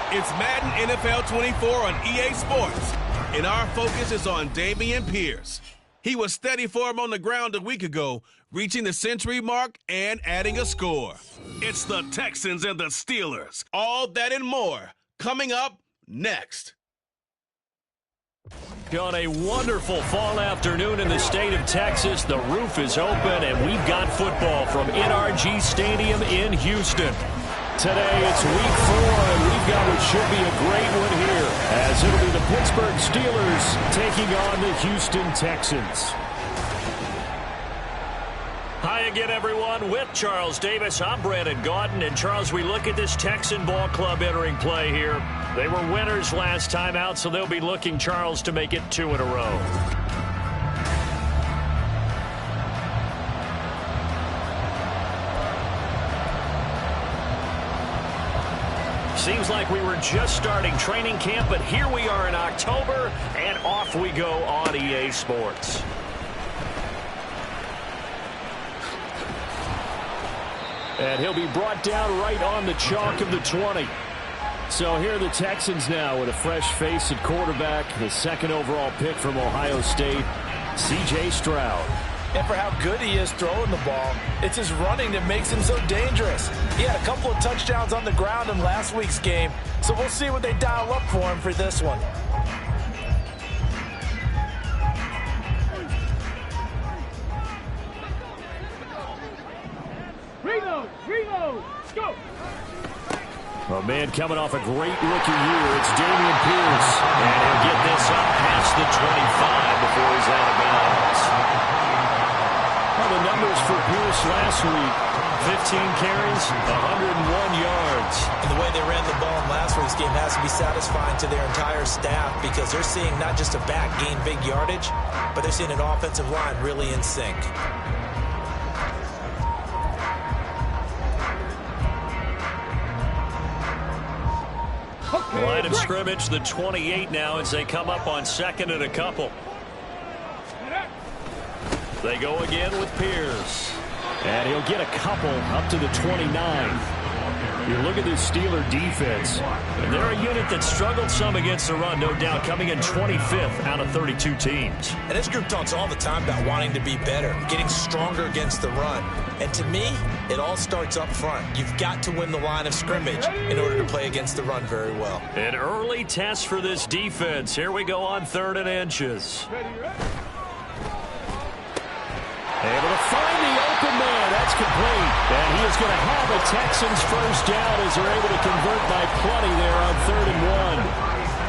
It's Madden NFL 24 on EA Sports, and our focus is on Dameon Pierce. He was steady for him on the ground a week ago, reaching the century mark and adding a score. It's the Texans and the Steelers. All that and more coming up next. On a wonderful fall afternoon in the state of Texas, the roof is open, and we've got football from NRG Stadium in Houston. Today, it's week 4, and we've got what should be a great one here, as it'll be the Pittsburgh Steelers taking on the Houston Texans. Hi again, everyone. With Charles Davis, I'm Brandon Gaudin. And, Charles, we look at this Texan ball club entering play here. They were winners last time out, so they'll be looking, Charles, to make it 2 in a row. Seems like we were just starting training camp, but here we are in October, and off we go on EA Sports. And he'll be brought down right on the chalk of the 20. So here are the Texans now with a fresh face at quarterback, the second overall pick from Ohio State, C.J. Stroud. And for how good he is throwing the ball, it's his running that makes him so dangerous. He had a couple of touchdowns on the ground in last week's game, so we'll see what they dial up for him for this one. Reload, go! A man coming off a great rookie year, it's Dameon Pierce. And he'll get this up past the 25 before he's out of bounds. Well, the numbers for Pierce last week, 15 carries, 101 yards. And the way they ran the ball in last week's game has to be satisfying to their entire staff, because they're seeing not just a back gain big yardage, but they're seeing an offensive line really in sync. Line of scrimmage, the 28 now, as they come up on second and a couple. They go again with Pierce. And he'll get a couple up to the 29. You look at this Steeler defense, and they're a unit that struggled some against the run, no doubt, coming in 25th out of 32 teams. And this group talks all the time about wanting to be better, getting stronger against the run. And to me, it all starts up front. You've got to win the line of scrimmage in order to play against the run very well. An early test for this defense. Here we go on 3rd and inches. Able to find the open man. That's complete. And he is going to have a Texans first down as they're able to convert by plenty there on 3rd and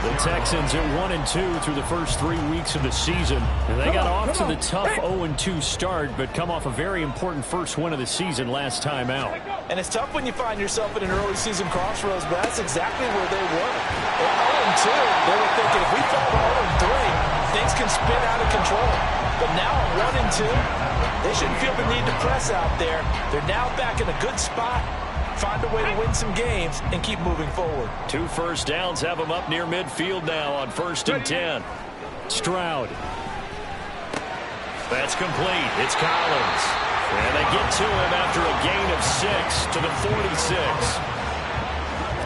1. The Texans at 1-2 through the first 3 weeks of the season. And they got off to the tough 0-2 start, but come off a very important first win of the season last time out. And it's tough when you find yourself at an early season crossroads, but that's exactly where they were. At 0-2, they were thinking, if we fall to 0-3, things can spin out of control. But now at 1-2, they shouldn't feel the need to press out there. They're now back in a good spot. Find a way to win some games and keep moving forward. 2 first downs have them up near midfield now on 1st and 10. Stroud. That's complete. It's Collins. And they get to him after a gain of 6 to the 46.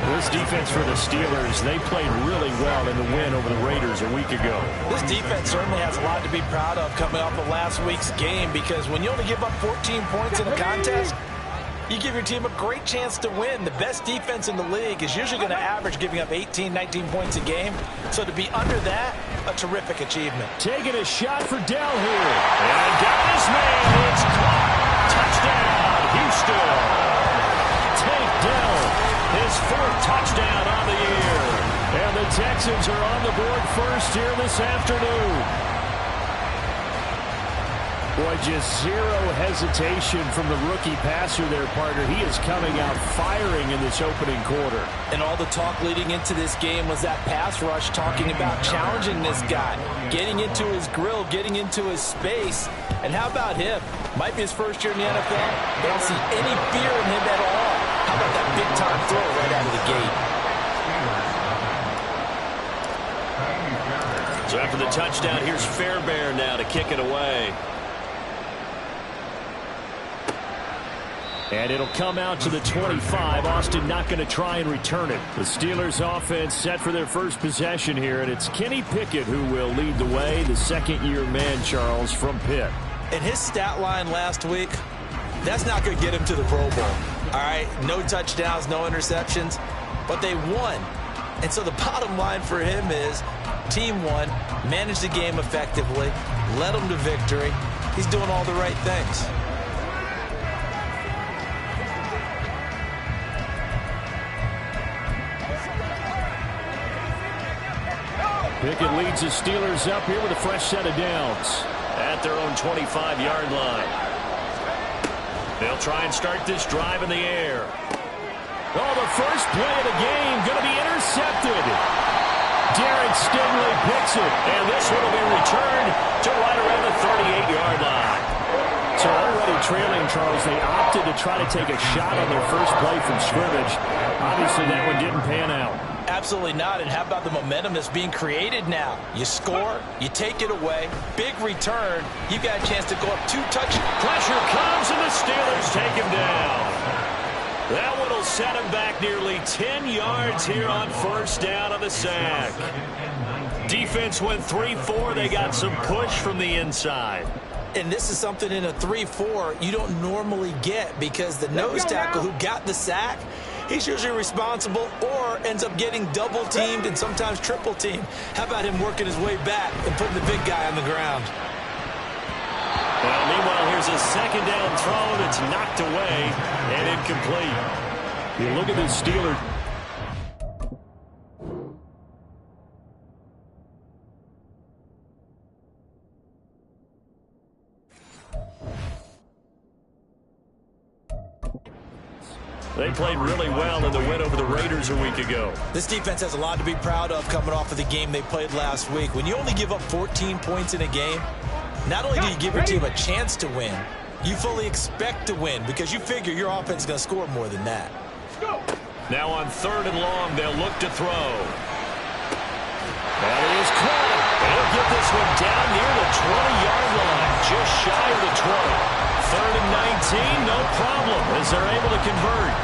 This defense for the Steelers, they played really well in the win over the Raiders a week ago. This defense certainly has a lot to be proud of coming off of last week's game, because when you only give up 14 points in a contest, you give your team a great chance to win. The best defense in the league is usually going to average giving up 18, 19 points a game. So to be under that, a terrific achievement. Taking a shot for Dell here. And got his man. It's caught. Touchdown, Houston. Tank Dell, his 4th touchdown on the year. And the Texans are on the board first here this afternoon. Boy, just zero hesitation from the rookie passer there, partner. He is coming out firing in this opening quarter. And all the talk leading into this game was that pass rush, talking about challenging this guy, getting into his grill, getting into his space. And how about him? Might be his first year in the NFL. They don't see any fear in him at all. How about that big-time throw right out of the gate? So after the touchdown, here's Fairbairn now to kick it away. And it'll come out to the 25. Austin not going to try and return it. The Steelers offense set for their first possession here, and it's Kenny Pickett who will lead the way, the second-year man, Charles, from Pitt. And his stat line last week, that's not going to get him to the Pro Bowl. All right, no touchdowns, no interceptions, but they won. And so the bottom line for him is team won, managed the game effectively, led them to victory. He's doing all the right things. Pickett leads the Steelers up here with a fresh set of downs at their own 25-yard line. They'll try and start this drive in the air. Oh, the first play of the game going to be intercepted. Derek Stingley picks it, and this one will be returned to right around the 38-yard line. So already trailing, Charles, they opted to try to take a shot on their first play from scrimmage. Obviously, that one didn't pan out. Absolutely not. And how about the momentum that's being created now? You score, you take it away, big return, you got a chance to go up 2 touchdowns. Pressure comes, and the Steelers take him down. That one will set him back nearly 10 yards here on first down on the sack. Defense went 3-4. They got some push from the inside. And this is something in a 3-4 you don't normally get, because the nose tackle who got the sack, he's usually responsible or ends up getting double-teamed and sometimes triple-teamed. How about him working his way back and putting the big guy on the ground? Well, meanwhile, here's a second down throw that's knocked away and incomplete. You look at the Steelers. They played really well in the win over the Raiders a week ago. This defense has a lot to be proud of coming off of the game they played last week. When you only give up 14 points in a game, not only do you give your team a chance to win, you fully expect to win because you figure your offense is going to score more than that. Now on 3rd and long, they'll look to throw. That is caught. They'll get this one down near the 20-yard line, just shy of the 20. 3rd and 19, no problem, as they're able to convert.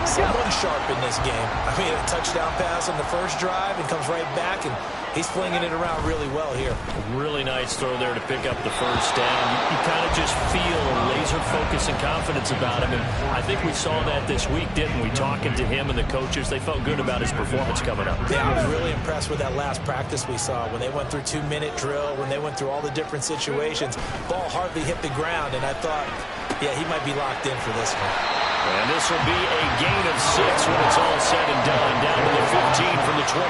Someone sharp in this game. I mean, a touchdown pass on the first drive and comes right back, and he's flinging it around really well here. Really nice throw there to pick up the first down. You kind of just feel a laser focus and confidence about him, and I think we saw that this week, didn't we? Talking to him and the coaches, they felt good about his performance coming up. Yeah, I was really impressed with that last practice we saw when they went through 2-minute drill, when they went through all the different situations. Ball hardly hit the ground, and I thought, yeah, he might be locked in for this one. And this will be a gain of 6 when it's all said and done, down to the 15 from the 21.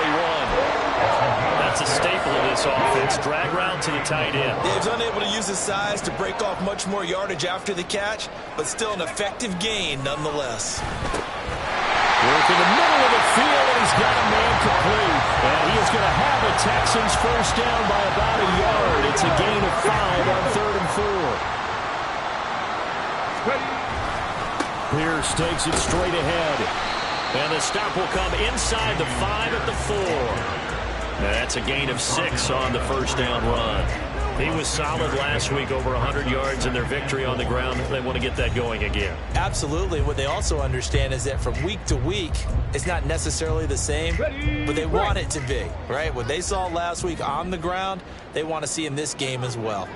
That's a staple of this offense. Drag route to the tight end. Yeah, he's unable to use his size to break off much more yardage after the catch, but still an effective gain nonetheless. Work in the middle of the field, and he's got a man complete. And he is going to have a Texans first down by about a yard. It's a gain of 5 on 3rd and 4. Pierce takes it straight ahead. And the stop will come inside the 5 at the 4. That's a gain of 6 on the first down run. He was solid last week, over 100 yards in their victory on the ground. They want to get that going again. Absolutely. What they also understand is that from week to week, it's not necessarily the same, but they want it to be, right? What they saw last week on the ground, they want to see in this game as well.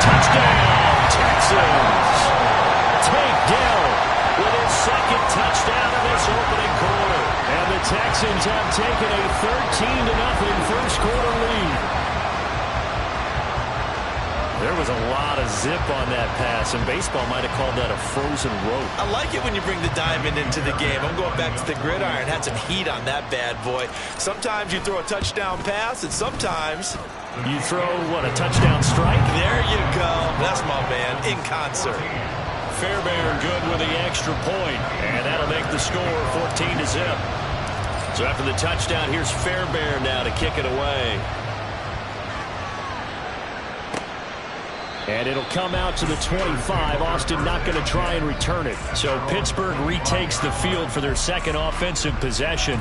Touchdown, Texans. Takedown with his second touchdown of this opening quarter. And the Texans have taken a 13-0 first quarter lead. There was a lot of zip on that pass, and baseball might have called that a frozen rope. I like it when you bring the diamond into the game. I'm going back to the gridiron. Had some heat on that bad boy. Sometimes you throw a touchdown pass, and sometimes you throw, what, a touchdown strike? There you go. That's my man, in concert. Fairbairn good with the extra point, and that'll make the score 14-0. So after the touchdown, here's Fairbairn now to kick it away. And it'll come out to the 25. Austin not going to try and return it. So Pittsburgh retakes the field for their second offensive possession.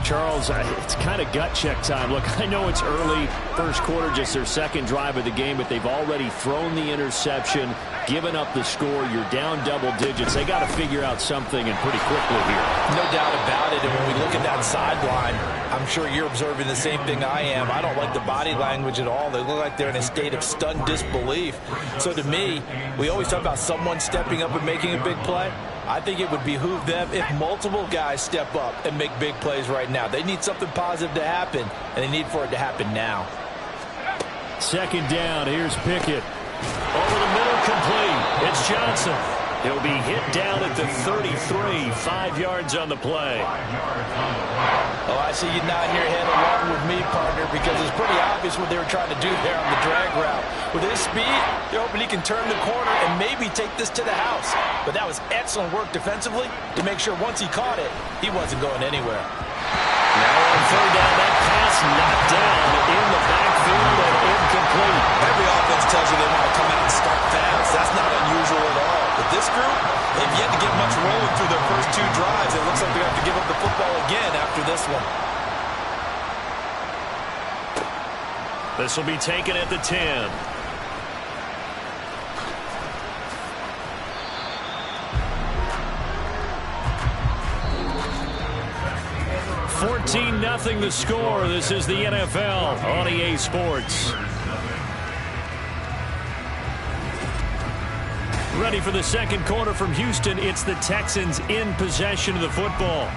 Charles, it's kind of gut check time. Look, I know it's early, first quarter, just their second drive of the game, but they've already thrown the interception, given up the score. You're down double digits. They got to figure out something, and pretty quickly here. No doubt about it. And when we look at that sideline, I'm sure you're observing the same thing I am. I don't like the body language at all. They look like they're in a state of stunned disbelief. So to me, we always talk about someone stepping up and making a big play. I think it would behoove them if multiple guys step up and make big plays right now. They need something positive to happen, and they need for it to happen now. Second down, here's Pickett. Over the middle, complete. It's Johnson. He'll be hit down at the 33, 5 yards on the play. Oh, I see you nodding your head along with me, partner, because it's pretty obvious what they were trying to do there on the drag route. With his speed, they're hoping he can turn the corner and maybe take this to the house. But that was excellent work defensively to make sure once he caught it, he wasn't going anywhere. Now on third down, that pass knocked down in the backfield and incomplete. Every offense tells you they want to come out and start fast. That's not unusual at all. But this group, they've yet to get much rolling through their first 2 drives. It looks like they're going to have to give up the football again after this one. This will be taken at the 10. (14-0) the score. This is the NFL on EA Sports. Ready for the second quarter from Houston. It's the Texans in possession of the football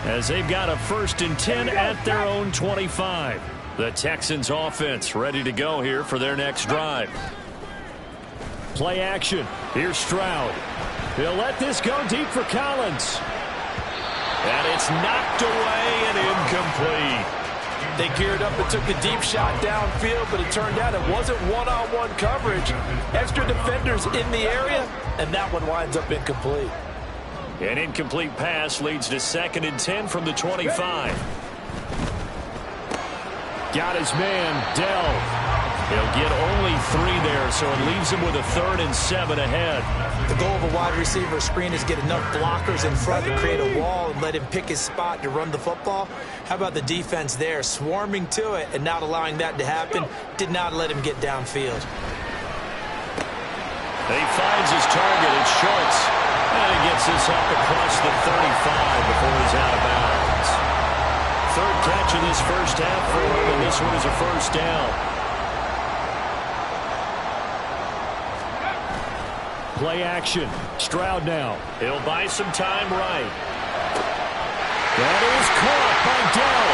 as they've got a 1st and 10 at their own 25. The Texans offense ready to go here for their next drive. Play action. Here's Stroud. He'll let this go deep for Collins. And it's knocked away and incomplete. They geared up and took the deep shot downfield, but it turned out it wasn't one-on-one coverage. Extra defenders in the area, and that one winds up incomplete. An incomplete pass leads to 2nd and 10 from the 25. Got his man, Dell. He'll get only 3 there, so it leaves him with a 3rd and 7 ahead. The goal of a wide receiver screen is get enough blockers in front to create a wall and let him pick his spot to run the football. How about the defense there, swarming to it and not allowing that to happen? Did not let him get downfield. He finds his target. It's Schultz. And he gets this up across the 35 before he's out of bounds. 3rd catch of this first half for him, and this one is a 1st down. Play action. Stroud now. He'll buy some time right. That is caught by Dell.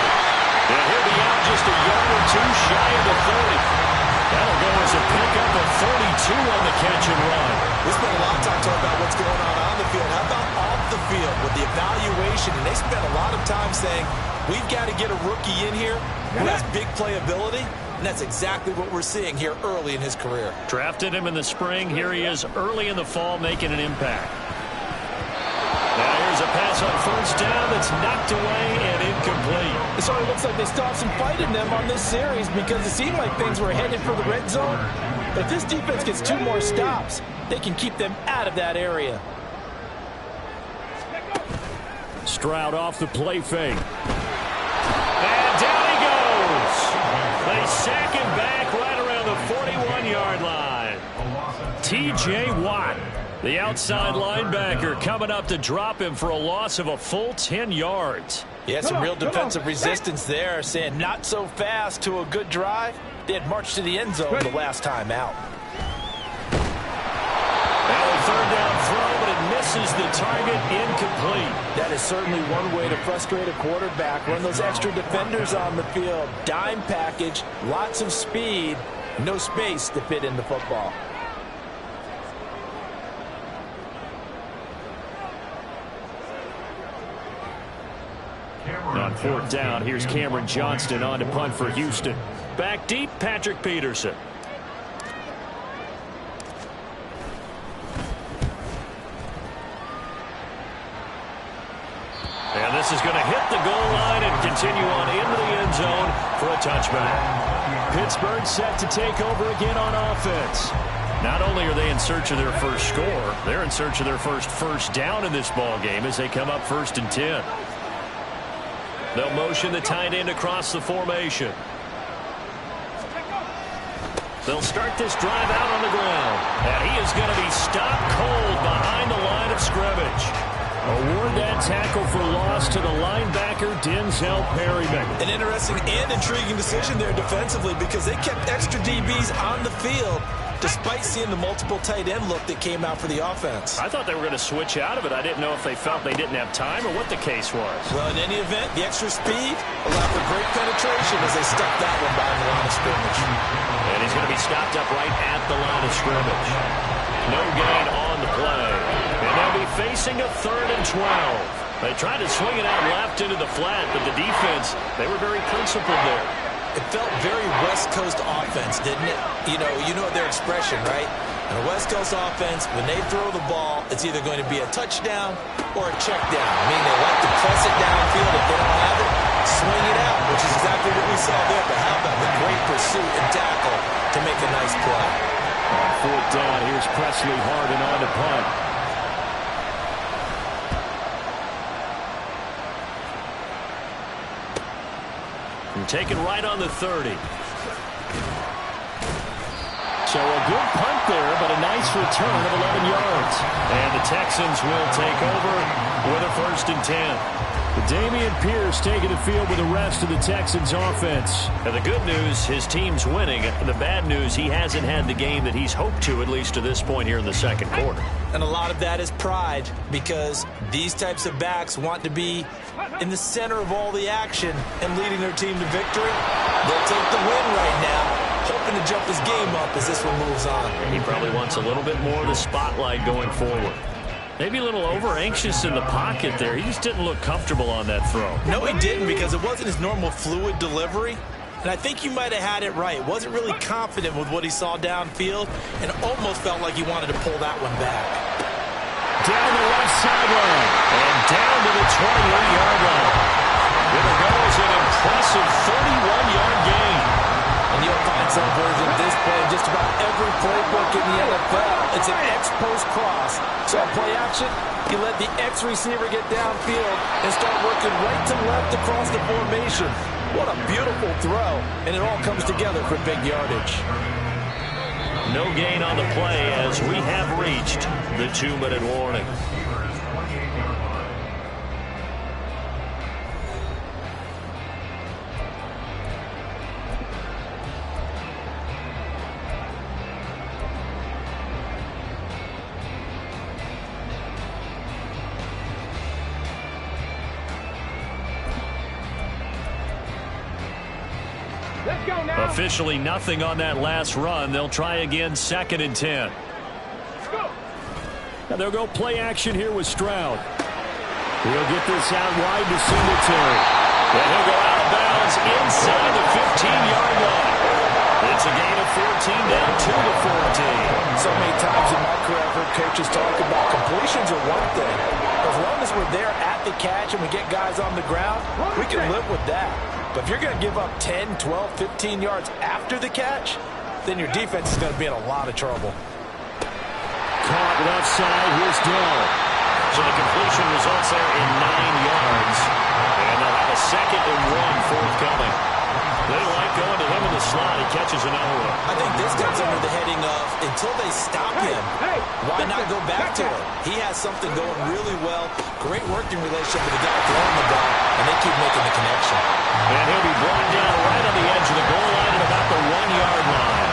And he'll be out just a yard or 2 shy of the 30. That'll go as a pickup of 42 on the catch and run. We spent a lot of time talking about what's going on the field. How about off the field with the evaluation? And they spent a lot of time saying, we've got to get a rookie in here who has big playability. And that's exactly what we're seeing here early in his career. Drafted him in the spring. Here he is early in the fall making an impact. Now here's a pass on 1st down that's knocked away and incomplete. It sort of looks like they stopped some fight in them on this series because it seemed like things were headed for the red zone. But if this defense gets 2 more stops, they can keep them out of that area. Stroud off the play fake. And down he goes. They sack him back right around the 41-yard line. T.J. Watt, the outside linebacker, coming up to drop him for a loss of a full 10 yards. Yeah, some real defensive resistance there, saying not so fast to a good drive. They had marched to the end zone the last time out. Now a 3rd down throw, but it misses the target, incomplete. That is certainly one way to frustrate a quarterback. Run those extra defenders on the field. Dime package, lots of speed, no space to fit in the football. On 4th down, here's Cameron Johnston on to punt for Houston. Back deep, Patrick Peterson. And this is going to hit the goal line and continue on into the end zone for a touchback. Pittsburgh set to take over again on offense. Not only are they in search of their first score, they're in search of their first down in this ball game as they come up 1st and 10. They'll motion the tight end across the formation. They'll start this drive out on the ground. And he is going to be stopped cold behind the line of scrimmage. Award that tackle for loss to the linebacker, Denzel Perryman. An interesting and intriguing decision there defensively because they kept extra DBs on the field despite seeing the multiple tight end look that came out for the offense. I thought they were going to switch out of it. I didn't know if they felt they didn't have time or what the case was. Well, in any event, the extra speed allowed for great penetration as they stuck that one behind the line of scrimmage. And he's going to be stopped up right at the line of scrimmage. No gain on the play. And they'll be facing a 3rd and 12. They tried to swing it out left into the flat, but the defense, they were very principled there. It felt very West Coast offense, didn't it? You know their expression, right? In a West Coast offense, when they throw the ball, it's either going to be a touchdown or a check down. Meaning they like to press it downfield. If they don't have it, swing it out, which is exactly what we saw there. But how about the great pursuit and tackle to make a nice play? On 4th down, here's Presley Harden on the punt. And taken right on the 30. So a good punt there, but a nice return of 11 yards. And the Texans will take over with a 1st and 10. Dameon Pierce taking the field with the rest of the Texans offense. And the good news, his team's winning. The bad news, he hasn't had the game that he's hoped to, at least to this point here in the 2nd quarter. And a lot of that is pride because these types of backs want to be in the center of all the action and leading their team to victory. They'll take the win right now, hoping to jump his game up as this one moves on. He probably wants a little bit more of the spotlight going forward. Maybe a little over-anxious in the pocket there. He just didn't look comfortable on that throw. No, he didn't because it wasn't his normal fluid delivery. And I think you might have had it right. Wasn't really confident with what he saw downfield and almost felt like he wanted to pull that one back. Down the left sideline and down to the 28-yard line. There goes an impressive 31-yard gain. And you'll find some version of this play in just about every playbook in the NFL. It's an X-post cross. So on play action, you let the X receiver get downfield and start working right to left across the formation. What a beautiful throw. And it all comes together for big yardage. No gain on the play as we have reached the 2-minute warning. Officially nothing on that last run. They'll try again 2nd and 10. Now they'll go play action here with Stroud. He'll get this out wide to Singletary. Then he'll go out of bounds inside the 15-yard line. It's a gain of 14 down to the 14. So many times in my career I've heard coaches talk about completions are one thing. As long as we're there at the catch and we get guys on the ground, we can live with that. But if you're going to give up 10, 12, 15 yards after the catch, then your defense is going to be in a lot of trouble. Caught left side. Here's Dell. So the completion results there in 9 yards. And they'll have a 2nd and 1 forthcoming. They like going to him in the slot. He catches another one. I think this comes under the heading of until they stop him, why not go back to it? He has something going really well. Great working relationship with the guy throwing the ball, and they keep making the connection. And he'll be brought down right on the edge of the goal line at about the 1-yard line.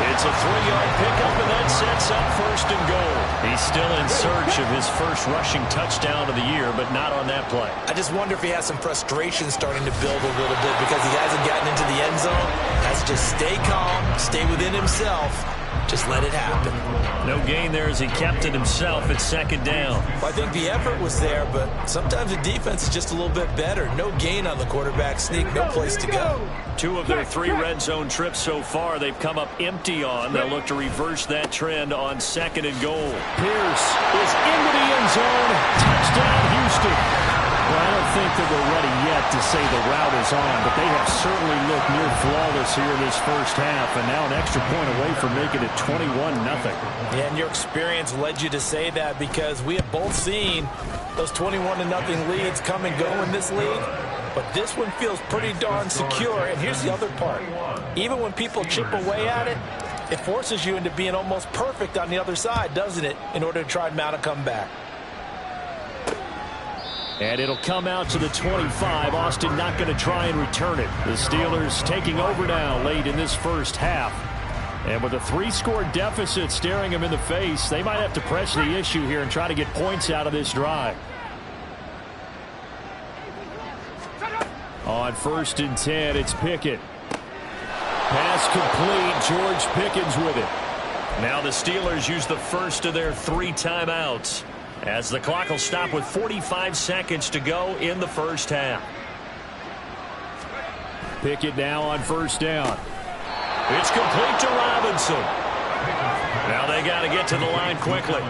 It's a 3-yard pickup, and that sets up 1st and goal. He's still in search of his first rushing touchdown of the year, but not on that play. I just wonder if he has some frustration starting to build a little bit because he hasn't gotten into the end zone. Has to just stay calm, stay within himself. Just let it happen. No gain there as he kept it himself at 2nd down. Well, I think the effort was there, but sometimes the defense is just a little bit better. No gain on the quarterback sneak, no place to go. 2 of their 3 red zone trips so far, they've come up empty on. They'll look to reverse that trend on 2nd and goal. Pierce is into the end zone. Touchdown, Houston. Well, I don't think that we're ready yet to say the route is on, but they have certainly looked near flawless here this first half, and now an extra point away from making it 21-0. Yeah, and your experience led you to say that because we have both seen those 21-0 leads come and go in this league. but this one feels pretty darn secure. And here's the other part. Even when people chip away at it, it forces you into being almost perfect on the other side, doesn't it, in order to try and mount a comeback. And it'll come out to the 25. Austin not going to try and return it. The Steelers taking over now late in this first half. And with a 3-score deficit staring them in the face, they might have to press the issue here and try to get points out of this drive. On 1st and 10, it's Pickett. Pass complete. George Pickens with it. Now the Steelers use the first of their 3 timeouts, as the clock will stop with 45 seconds to go in the first half. Pickett now on 1st down. It's complete to Robinson. Now they got to get to the line quickly.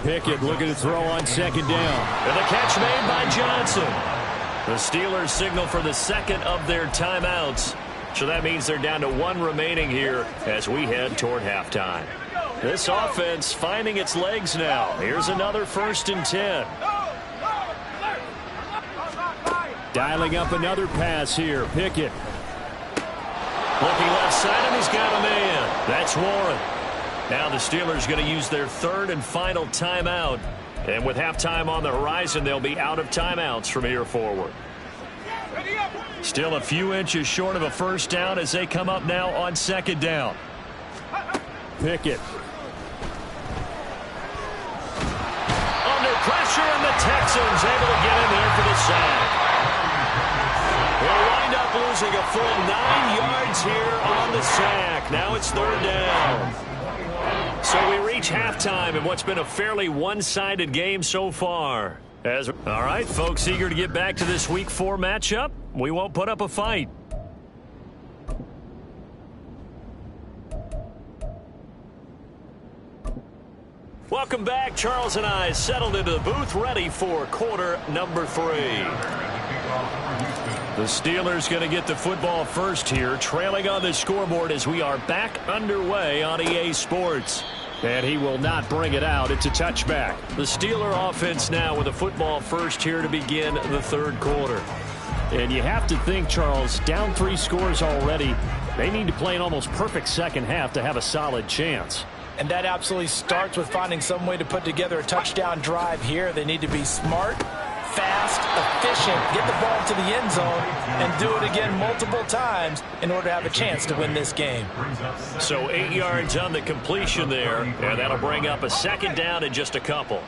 Pickett looking to throw on 2nd down. And the catch made by Johnson. The Steelers signal for the second of their timeouts. So that means they're down to 1 remaining here as we head toward halftime. This offense finding its legs now. Here's another 1st and 10. Dialing up another pass here. Pickett. Looking left side, and he's got a man. That's Warren. Now the Steelers going to use their 3rd and final timeout. And with halftime on the horizon, they'll be out of timeouts from here forward. Still a few inches short of a 1st down as they come up now on 2nd down. Pickett. Under pressure, and the Texans able to get in there for the sack. They'll wind up losing a full 9 yards here on the sack. Now it's 3rd down. So we reach halftime in what's been a fairly one-sided game so far. All right, folks, eager to get back to this Week 4 matchup. We won't put up a fight. Welcome back. Charles and I settled into the booth, ready for quarter number 3. The Steelers going to get the football first here, trailing on the scoreboard as we are back underway on EA Sports. And he will not bring it out. It's a touchback. The Steeler offense now with a football first here to begin the 3rd quarter. And you have to think, Charles, down 3 scores already. They need to play an almost perfect second half to have a solid chance. And that absolutely starts with finding some way to put together a touchdown drive here. They need to be smart, fast, efficient, get the ball to the end zone, and do it again multiple times in order to have a chance to win this game. So 8 yards on the completion there, and that'll bring up a 2nd down in just a couple.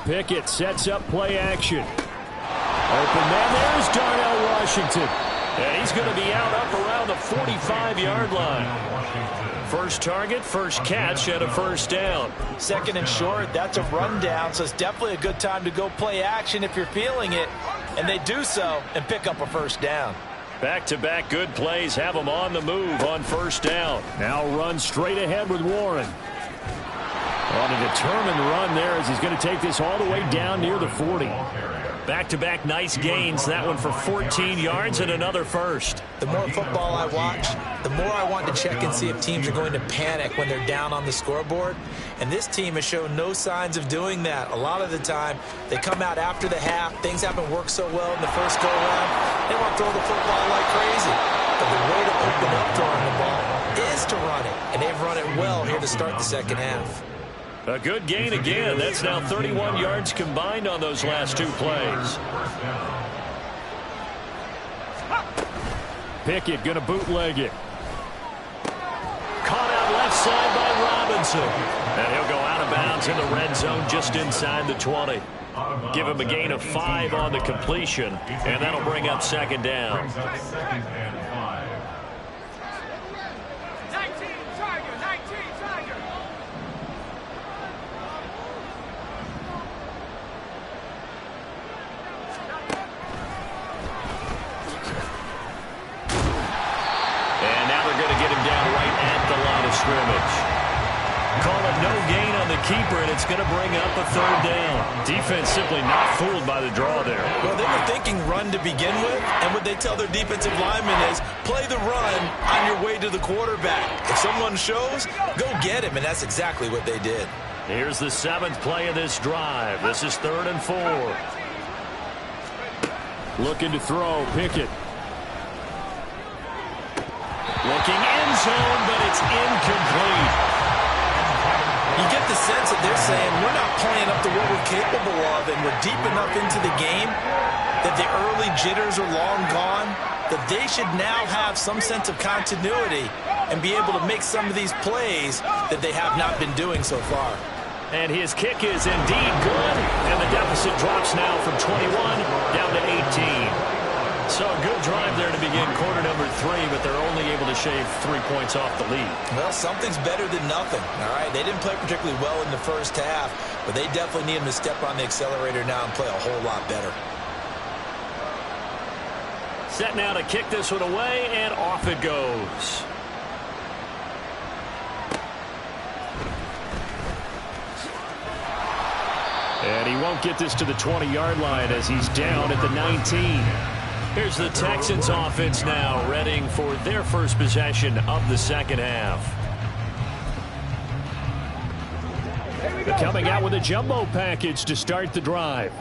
Pickett sets up play action. Open man, there's Darnell Washington. And he's going to be out up around the 45-yard line. First target, first catch, and a 1st down. 2nd and short, that's a rundown, so it's definitely a good time to go play action if you're feeling it. And they do so and pick up a 1st down. Back-to-back good plays have them on the move on 1st down. Now run straight ahead with Warren. On a determined run there as he's going to take this all the way down near the 40. Back-to-back nice gains. That one for 14 yards and another 1st. The more football I watch, the more I want to check and see if teams are going to panic when they're down on the scoreboard. And this team has shown no signs of doing that. A lot of the time, they come out after the half. Things haven't worked so well in the first go-around. They want to throw the football like crazy. But the way to open up throwing the ball is to run it. And they've run it well here to start the second half. A good gain again. That's now 31 yards combined on those last 2 plays. Pickett going to bootleg it. Caught out left side by Robinson. And he'll go out of bounds in the red zone just inside the 20. Give him a gain of 5 on the completion, and that'll bring up 2nd down. Call it no gain on the keeper, and it's going to bring up a 3rd down. Defense simply not fooled by the draw there. Well, they were thinking shocking run to begin with, and what they tell their defensive linemen is play the run on your way to the quarterback. If someone shows, go get him, and that's exactly what they did. Here's the 7th play of this drive. This is 3rd and 4. Looking to throw, Pickett. Looking end zone, but it's incomplete. You get the sense that they're saying we're not playing up to what we're capable of, and we're deep enough into the game that the early jitters are long gone, that they should now have some sense of continuity and be able to make some of these plays that they have not been doing so far. And his kick is indeed good, and the deficit drops now from 21 down to 18. So a good drive there to begin quarter number 3, but they're only able to shave 3 points off the lead. Well, something's better than nothing, all right? They didn't play particularly well in the first half, but they definitely need them to step on the accelerator now and play a whole lot better. Set now to kick this one away, and off it goes. And he won't get this to the 20-yard line as he's down at the 19. Here's the Texans offense now, readying for their first possession of the second half. They're coming out with a jumbo package to start the drive.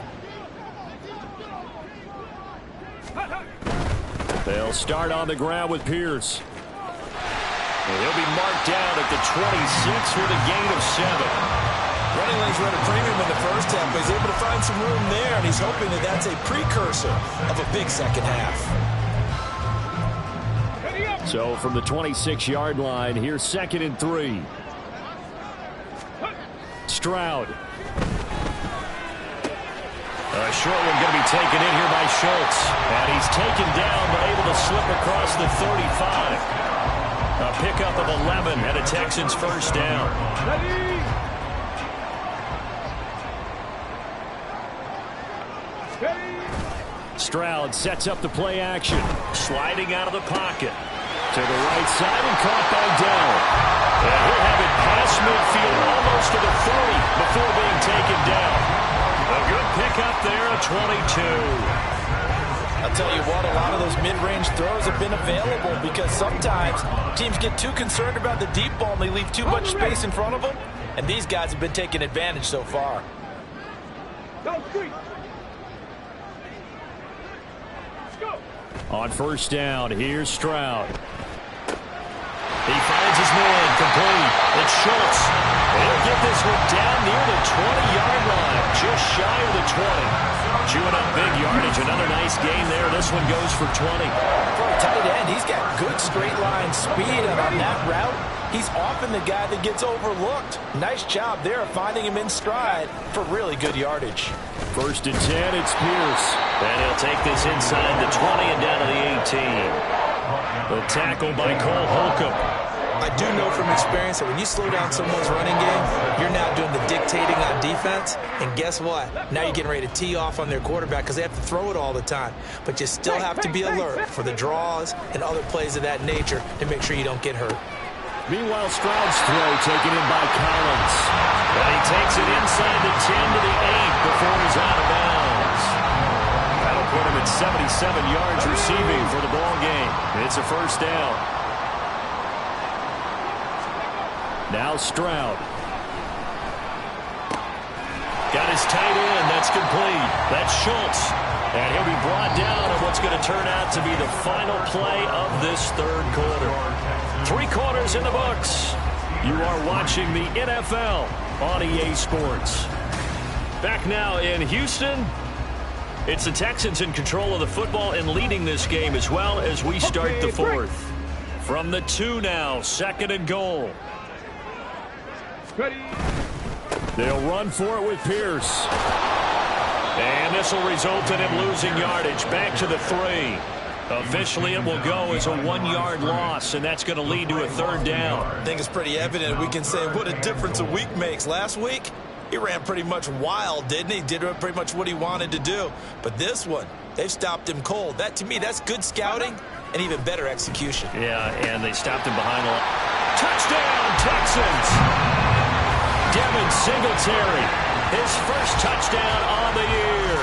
They'll start on the ground with Pierce. And he'll be marked down at the 26 with a gain of 7. Running lanes were at a premium in the first half, but he's able to find some room there, and he's hoping that that's a precursor of a big second half. So from the 26-yard line, here's 2nd and 3. Stroud. A short one going to be taken in here by Schultz. And he's taken down, but able to slip across the 35. A pickup of 11 and a Texans first down. Stroud sets up the play action. Sliding out of the pocket. To the right side and caught by Dell. And he'll have it past midfield almost to the 30 before being taken down. A good pickup there at 22. I'll tell you what, a lot of those mid-range throws have been available because sometimes teams get too concerned about the deep ball and they leave too much space in front of them. And these guys have been taking advantage so far. On first down, here's Stroud. He finds his man, complete. It's Schultz. He'll get this one down near the 20-yard line, just shy of the 20. Chewing up big yardage, another nice gain there. This one goes for 20. For a tight end, he's got good straight line speed, and on that route, he's often the guy that gets overlooked. Nice job there of finding him in stride for really good yardage. 1st and 10, it's Pierce. And he'll take this inside the 20 and down to the 18. The tackle by Cole Holcomb. I do know from experience that when you slow down someone's running game, you're now doing the dictating on defense. And guess what? Now you're getting ready to tee off on their quarterback because they have to throw it all the time. But you still have to be alert for the draws and other plays of that nature to make sure you don't get hurt. Meanwhile, Stroud's throw taken in by Collins. And he takes it inside the 10 to the 8 before he's out of bounds. That'll put him at 77 yards receiving for the ball game. It's a first down. Now Stroud. Got his tight end. That's complete. That's Schultz. And he'll be brought down on what's going to turn out to be the final play of this third quarter. 3 quarters in the books. You are watching the NFL on EA Sports. Back now in Houston. It's the Texans in control of the football and leading this game as well as we start the 4th. From the 2 now, 2nd and goal. Ready. They'll run for it with Pierce. And this will result in him losing yardage. Back to the 3. Officially, it will go as a 1-yard loss, and that's going to lead to a 3rd down. I think it's pretty evident. We can say what a difference a week makes. Last week, he ran pretty much wild, didn't he? Did pretty much what he wanted to do. But this one, they've stopped him cold. That, to me, that's good scouting and even better execution. Yeah, and they stopped him behind a touchdown, Texans! Devin Singletary, his first touchdown on the year.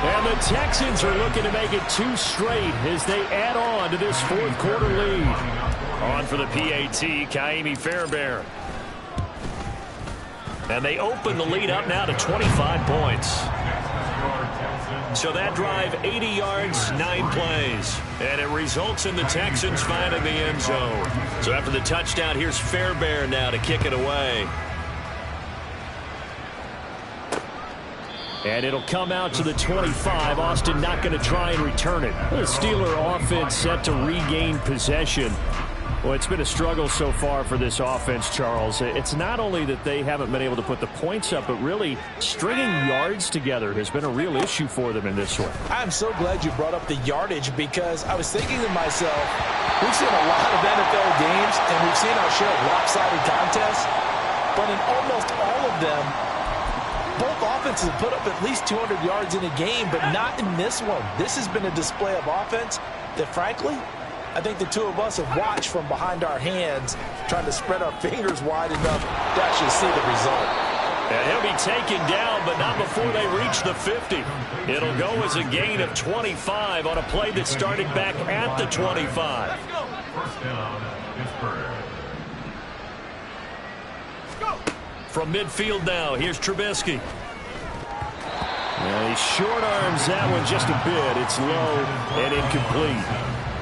And the Texans are looking to make it 2 straight as they add on to this fourth quarter lead. On for the PAT, Kaimi Fairbairn. And they open the lead up now to 25 points. So that drive, 80 yards, 9 plays. And it results in the Texans finding the end zone. So after the touchdown, here's Fairbairn now to kick it away. And it'll come out to the 25. Austin not going to try and return it. The Steeler offense set to regain possession. Well, it's been a struggle so far for this offense, Charles. It's not only that they haven't been able to put the points up, but really stringing yards together has been a real issue for them in this one. I'm so glad you brought up the yardage because I was thinking to myself, we've seen a lot of NFL games and we've seen our share of lopsided contests, but in almost all of them, both offenses put up at least 200 yards in a game, but not in this one. This has been a display of offense that, frankly, I think the two of us have watched from behind our hands, trying to spread our fingers wide enough to actually see the result. And he'll be taken down, but not before they reach the 50. It'll go as a gain of 25 on a play that started back at the 25. First down, Pittsburgh. From midfield now, here's Trubisky. Well, he short arms that one just a bit. It's low and incomplete.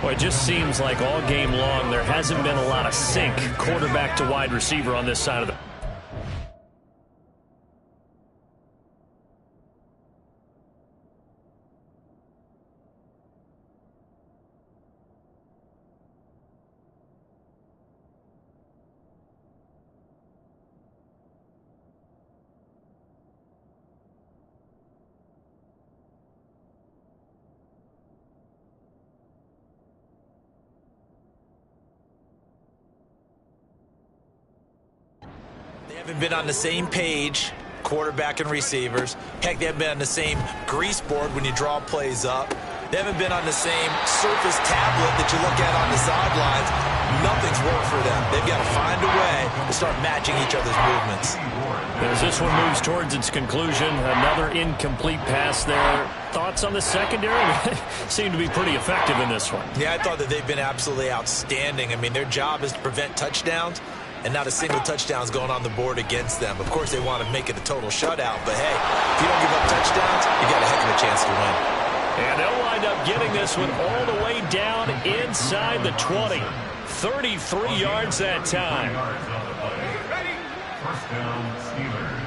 Well, it just seems like all game long there hasn't been a lot of sync quarterback to wide receiver on this side of the... They haven't been on the same page, quarterback and receivers. Heck, they haven't been on the same grease board when you draw plays up. They haven't been on the same Surface tablet that you look at on the sidelines. Nothing's worked for them. They've got to find a way to start matching each other's movements. As this one moves towards its conclusion, another incomplete pass there. Thoughts on the secondary? Seem to be pretty effective in this one. Yeah, I thought that they've been absolutely outstanding. I mean, their job is to prevent touchdowns, and not a single touchdown's going on the board against them. Of course, they want to make it a total shutout, but hey, if you don't give up touchdowns, you got a heck of a chance to win. And they'll wind up getting this one all the way down inside the 20. 33 yards that time. First down, Steelers.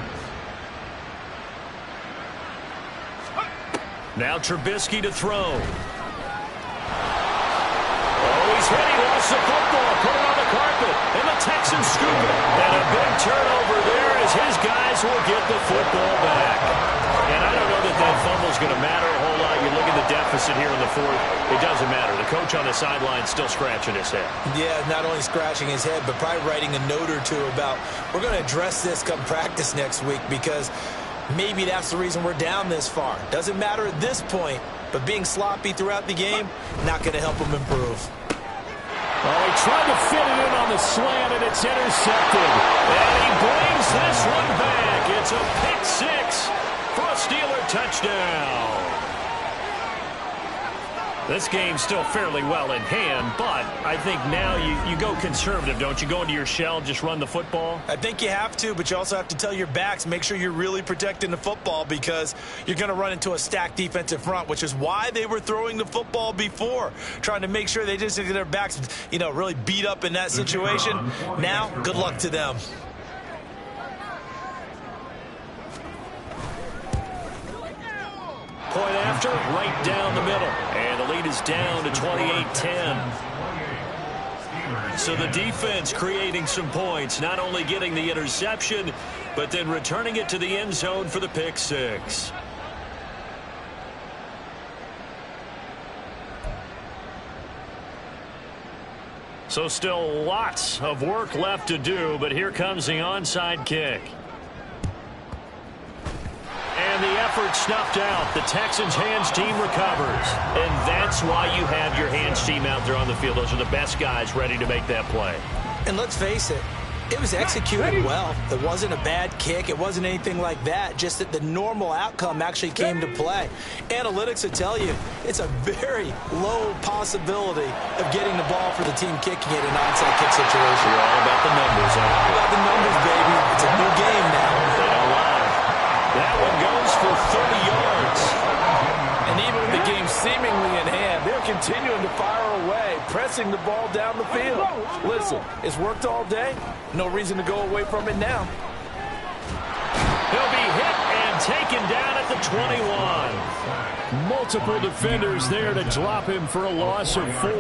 Now Trubisky to throw. Oh, he's hit. He lost the football. Put it on the carpet. And the Texans scoop it. And a big turnover there as his guys will get the football back. And I don't know that that fumble's going to matter a whole lot. You look at the deficit here in the fourth. It doesn't matter. The coach on the sideline still scratching his head. Yeah, not only scratching his head, but probably writing a note or two about, we're going to address this come practice next week because maybe that's the reason we're down this far. Doesn't matter at this point, but being sloppy throughout the game, not going to help him improve. Oh, he tried to fit it in on the slant, and it's intercepted. And he brings this one back. It's a pick six for a Steeler touchdown. This game's still fairly well in hand, but I think now you go conservative, don't you? Go into your shell, just run the football? I think you have to, but you also have to tell your backs, make sure you're really protecting the football because you're going to run into a stacked defensive front, which is why they were throwing the football before, trying to make sure they just get their backs, really beat up in that situation. Now, good luck to them. Point after, right down the middle. And the lead is down to 28-10. So the defense creating some points, not only getting the interception, but then returning it to the end zone for the pick six. So still lots of work left to do, but here comes the onside kick. And the effort snuffed out. The Texans' hands team recovers. And that's why you have your hands team out there on the field. Those are the best guys ready to make that play. And let's face it, It was executed well. It wasn't a bad kick. It wasn't anything like that. Just that the normal outcome actually came to play. Analytics will tell you it's a very low possibility of getting the ball for the team kicking it in an onside kick situation. You're all about the numbers, aren't you? All about the numbers, baby. It's a new game now. They don't lie. That one goes for 30 yards. And even with the game seemingly in hand, they're continuing to fire away, pressing the ball down the field. Listen, it's worked all day. No reason to go away from it now. He'll be hit and taken down at the 21. Multiple defenders there to drop him for a loss of 4.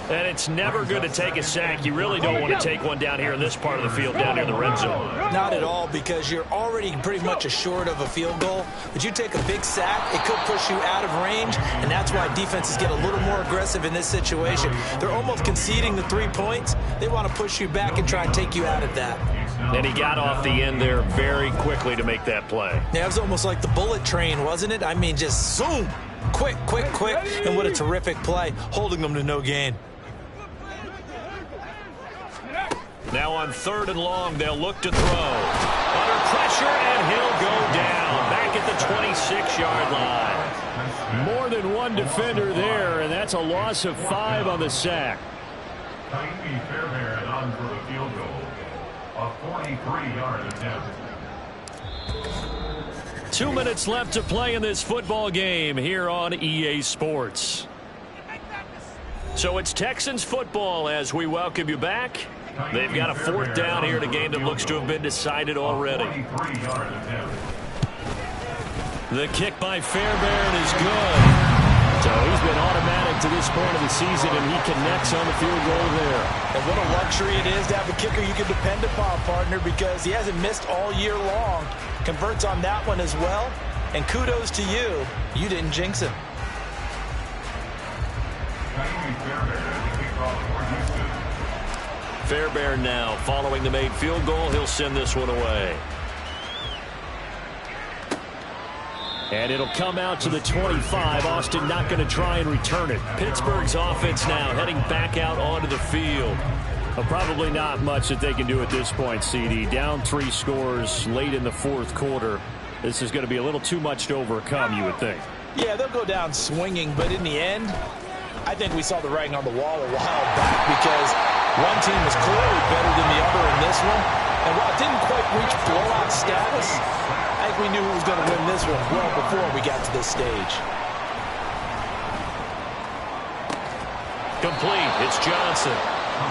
And it's never good to take a sack. You really don't want to take one down here in this part of the field, down near the red zone. Not at all, because you're already pretty much assured of a field goal. But you take a big sack, it could push you out of range, and that's why defenses get a little more aggressive in this situation. They're almost conceding the 3 points. They want to push you back and try and take you out of that. And he got off the end there very quickly to make that play. Yeah, it was almost like the bullet train, wasn't it? I mean, just zoom. Quick, quick, quick. And what a terrific play, holding them to no gain. Now on 3rd and long, they'll look to throw. Under pressure, and he'll go down. Back at the 26-yard line. More than one defender there, and that's a loss of 5 on the sack. Tiny Fairbairn on for the field goal. A 43-yard attempt. 2 minutes left to play in this football game here on EA Sports. So it's Texans football as we welcome you back. They've got a 4th down here in a game that looks to have been decided already. The kick by Fairbairn is good. So he's been automatic to this point of the season, and he connects on the field goal there. And what a luxury it is to have a kicker you can depend upon, partner, because he hasn't missed all year long. Converts on that one as well. And kudos to you. You didn't jinx him. Fairbairn now following the made field goal. He'll send this one away. And it'll come out to the 25. Austin not going to try and return it. Pittsburgh's offense now heading back out onto the field. Well, probably not much that they can do at this point, CD. Down 3 scores late in the 4th quarter. This is going to be a little too much to overcome, you would think. Yeah, they'll go down swinging, but in the end, I think we saw the writing on the wall a while back, because one team was clearly better than the other in this one. And while it didn't quite reach blowout status, I think we knew who was going to win this one well before we got to this stage. Complete. It's Johnson.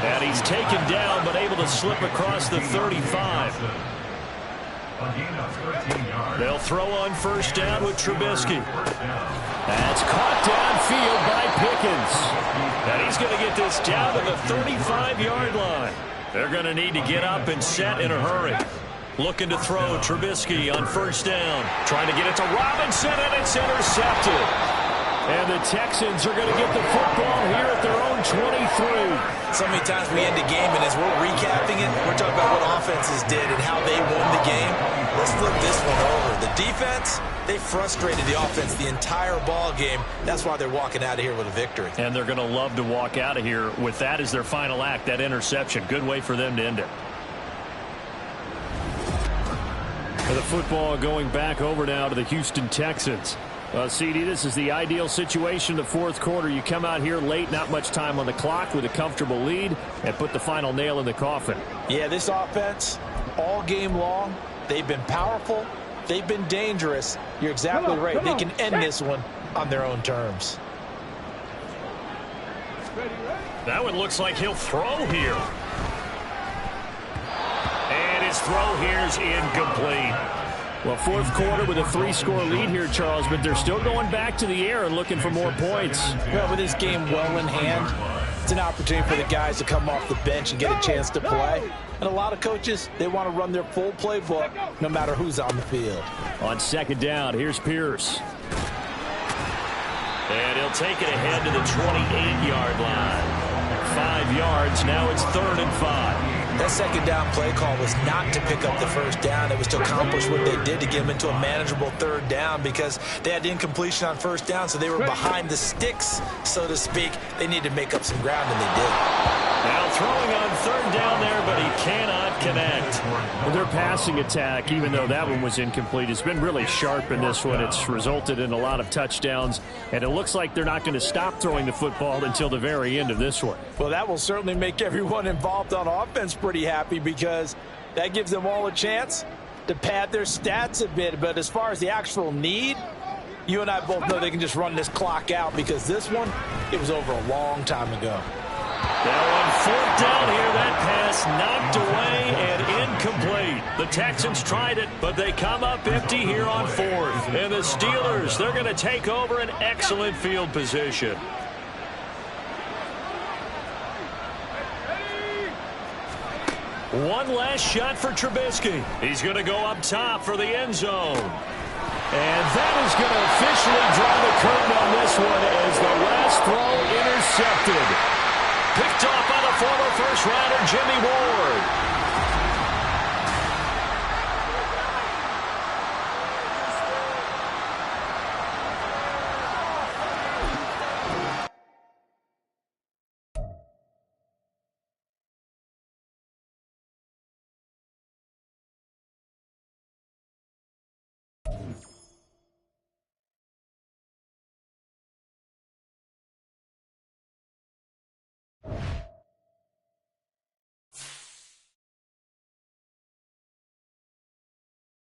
And he's taken down, but able to slip across the 35. They'll throw on 1st down with Trubisky. That's caught downfield by Pickens. And he's going to get this down to the 35-yard line. They're going to need to get up and set in a hurry. Looking to throw Trubisky on 1st down. Trying to get it to Robinson, and it's intercepted. And the Texans are going to get the football here at their own 23. So many times we end a game, and as we're recapping it, we're talking about what offenses did and how they won the game. Let's flip this one over. The defense, they frustrated the offense the entire ball game. That's why they're walking out of here with a victory. And they're going to love to walk out of here with that as their final act, that interception. Good way for them to end it. The football going back over now to the Houston Texans. CD, this is the ideal situation, the 4th quarter. You come out here late, not much time on the clock, with a comfortable lead, and put the final nail in the coffin. Yeah, this offense, all game long, they've been powerful, they've been dangerous. You're exactly right. They can end this one on their own terms. That one looks like he'll throw here. And his throw here is incomplete. Well, 4th quarter with a 3-score lead here, Charles, but they're still going back to the air and looking for more points. Well, with this game well in hand, it's an opportunity for the guys to come off the bench and get a chance to play. And a lot of coaches, they want to run their full playbook no matter who's on the field. On 2nd down, here's Pierce. And he'll take it ahead to the 28-yard line. 5 yards, now it's 3rd and 5. That 2nd down play call was not to pick up the 1st down. It was to accomplish what they did to get them into a manageable 3rd down, because they had incompletion on 1st down, so they were behind the sticks, so to speak. They needed to make up some ground, and they did. Now throwing on third down there, but he cannot connect. Well, their passing attack, even though that one was incomplete, has been really sharp in this one. It's resulted in a lot of touchdowns, and it looks like they're not going to stop throwing the football until the very end of this one. Well, that will certainly make everyone involved on offense pretty happy, because that gives them all a chance to pad their stats a bit. But as far as the actual need, you and I both know they can just run this clock out, because this one, it was over a long time ago. Now on fourth down here, that pass knocked away and incomplete. The Texans tried it, but they come up empty here on fourth. And the Steelers, they're going to take over an excellent field position. One last shot for Trubisky. He's going to go up top for the end zone. And that is going to officially draw the curtain on this one as the last throw intercepted. Picked off by the former first-rounder Jimmy Ward.